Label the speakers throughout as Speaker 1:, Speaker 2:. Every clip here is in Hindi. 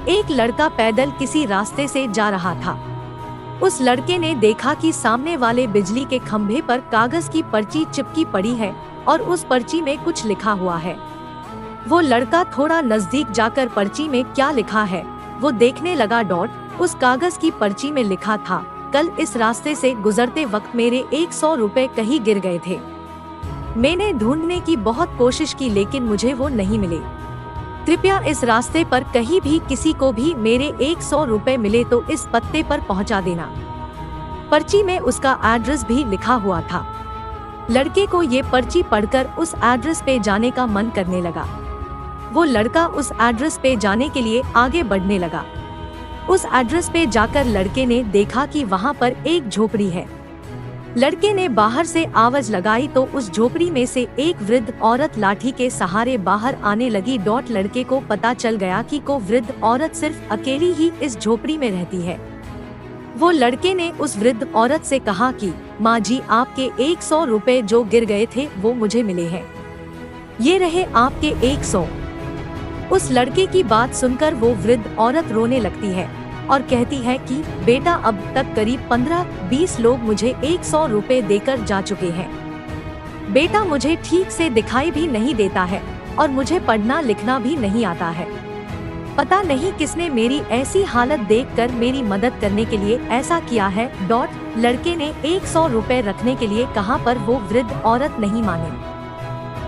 Speaker 1: एक लड़का पैदल किसी रास्ते से जा रहा था। उस लड़के ने देखा कि सामने वाले बिजली के खंभे पर कागज की पर्ची चिपकी पड़ी है और उस पर्ची में कुछ लिखा हुआ है। वो लड़का थोड़ा नजदीक जाकर पर्ची में क्या लिखा है वो देखने लगा। उस कागज की पर्ची में लिखा था, कल इस रास्ते से गुजरते वक्त मेरे 100 रुपए कहीं गिर गए थे। मैंने ढूंढने की बहुत कोशिश की लेकिन मुझे वो नहीं मिले। कृपया इस रास्ते पर कहीं भी किसी को भी मेरे 100 रुपए मिले तो इस पत्ते पर पहुंचा देना। पर्ची में उसका एड्रेस भी लिखा हुआ था। लड़के को ये पर्ची पढ़कर उस एड्रेस पे जाने का मन करने लगा। वो लड़का उस एड्रेस पे जाने के लिए आगे बढ़ने लगा। उस एड्रेस पे जाकर लड़के ने देखा कि वहाँ पर एक झोपड़ी है। लड़के ने बाहर से आवाज लगाई तो उस झोपड़ी में से एक वृद्ध औरत लाठी के सहारे बाहर आने लगी। लड़के को पता चल गया कि को वृद्ध औरत सिर्फ अकेली ही इस झोपड़ी में रहती है। वो लड़के ने उस वृद्ध औरत से कहा कि माँ जी, आपके 100 रुपए जो गिर गए थे वो मुझे मिले हैं, ये रहे आपके 100। उस लड़के की बात सुनकर वो वृद्ध औरत रोने लगती है और कहती है कि बेटा, अब तक करीब 15-20 लोग मुझे 100 रुपए देकर जा चुके हैं। बेटा, मुझे ठीक से दिखाई भी नहीं देता है और मुझे पढ़ना लिखना भी नहीं आता है। पता नहीं किसने मेरी ऐसी हालत देखकर मेरी मदद करने के लिए ऐसा किया है। लड़के ने 100 रुपए रखने के लिए कहा पर वो वृद्ध औरत नहीं मानी।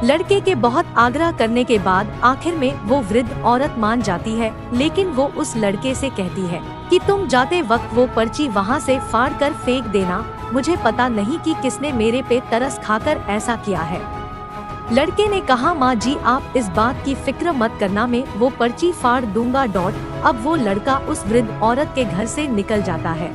Speaker 1: लड़के के बहुत आग्रह करने के बाद आखिर में वो वृद्ध औरत मान जाती है, लेकिन वो उस लड़के से कहती है कि तुम जाते वक्त वो पर्ची वहाँ से फाड़ कर फेंक देना। मुझे पता नहीं कि किसने मेरे पे तरस खाकर ऐसा किया है। लड़के ने कहा, माँ जी, आप इस बात की फिक्र मत करना, मैं वो पर्ची फाड़ दूंगा। अब वो लड़का उस वृद्ध औरत के घर से निकल जाता है।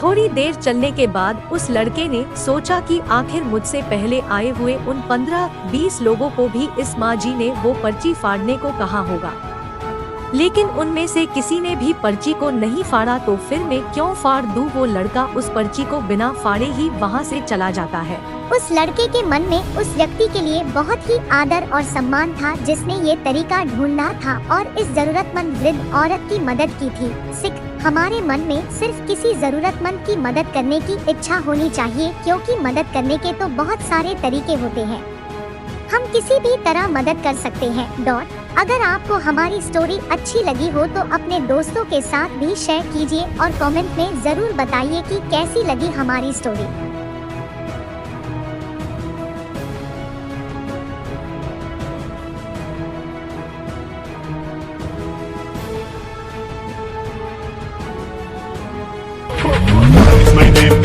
Speaker 1: थोड़ी देर चलने के बाद उस लड़के ने सोचा कि आखिर मुझसे पहले आए हुए उन 15-20 लोगों को भी इस माँ जी ने वो पर्ची फाड़ने को कहा होगा, लेकिन उनमें से किसी ने भी पर्ची को नहीं फाड़ा, तो फिर मैं क्यों फाड़ दूं। वो लड़का उस पर्ची को बिना फाड़े ही वहाँ से चला जाता है।
Speaker 2: उस लड़के के मन में उस व्यक्ति के लिए बहुत ही आदर और सम्मान था जिसने ये तरीका ढूंढा था और इस जरूरतमंद वृद्ध औरत की मदद की थी। सिख, हमारे मन में सिर्फ किसी जरूरतमंद की मदद करने की इच्छा होनी चाहिए, क्योंकि मदद करने के तो बहुत सारे तरीके होते हैं। हम किसी भी तरह मदद कर सकते हैं। अगर आपको हमारी स्टोरी अच्छी लगी हो तो अपने दोस्तों के साथ भी शेयर कीजिए और कमेंट में जरूर बताइए कि कैसी लगी हमारी story.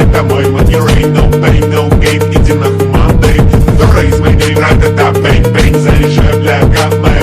Speaker 3: Это мой манер, ain't no pain, no gain, иди нахуй, мандей. Raise my name, ра-та-та, бэнг-бэнг, заряжай, бля, got my